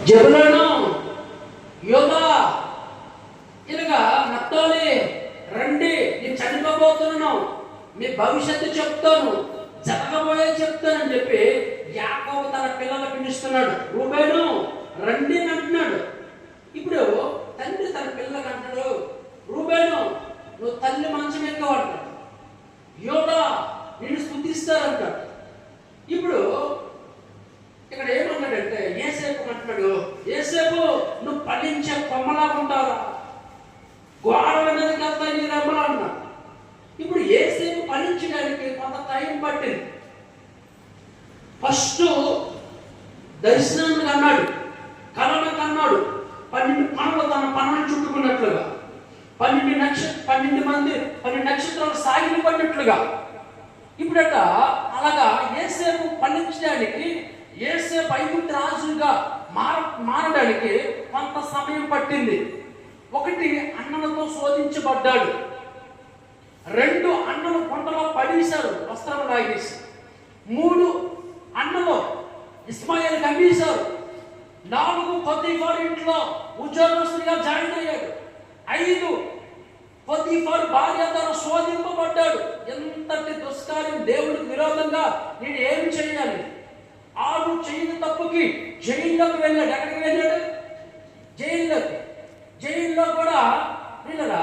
జెబులూను, యూదా, ఇలాగా నప్తాలి, రండి నేను చనిపోబోతున్నాను, మీ భవిష్యత్తు చెప్తాను, జరగబోయే చెప్తానని చెప్పి యాకోబు తన పిల్లలు పిలుస్తున్నాడు. రూబేను రండి అని అంటున్నాడు. ఇప్పుడు తండ్రి తన పిల్లలకు అంటాడు, రూబేను నువ్వు తల్లి మంచం ఎక్కవాడు, యోదా నిన్ను స్తుతిస్తారంటాడు. ఇప్పుడు ఇక్కడ ఏమన్నాడంటే ఏసేపు అంటున్నాడు, ఏసేపు నువ్వు ఫలించే కొమ్మలాగా ఉంటారా, గోడల మీదకి వెళ్తాయి నీ రెమ్మలు అన్నాడు. ఇప్పుడు ఏసేపు ఫలించడానికి కొంత టైం పట్టింది. ఫస్ట్ దర్శనానికి అన్నాడు, కళలకు అన్నాడు, 12 పనులు తన పనులు చుట్టుకున్నట్లుగా, 12 నక్షత్రాలు సాగిలి పడినట్లుగా. ఇప్పుడట అలాగా ఏసేపు ఫలించడానికి, ఏసేపు ఐగుప్తు రాజుగా మారడానికి కొంత సమయం పట్టింది. 1 అన్నలతో శోధించబడ్డాడు, 2 అన్నలు గుంటలో పడేశారు వస్త్రం లాగేసి, 3 అన్నలు ఇస్మాయిల్కి అమ్మేశారు, 4 పొతీఫారు ఇంట్లో ఉద్యోగస్తుడిగా జాయిన్ అయ్యాడు, 5 పొతీఫారు భార్య ద్వారా శోధింపబడ్డాడు. ఎంతటి దుష్కార్యం, దేవుడికి విరోధంగా నేను ఏం చేయాలి? 6 చేయని తప్పుకి జైల్లోకి వెళ్ళాడు. ఎక్కడికి వెళ్ళాడు? జైల్లోకి. జైల్లో కూడా వీళ్ళరా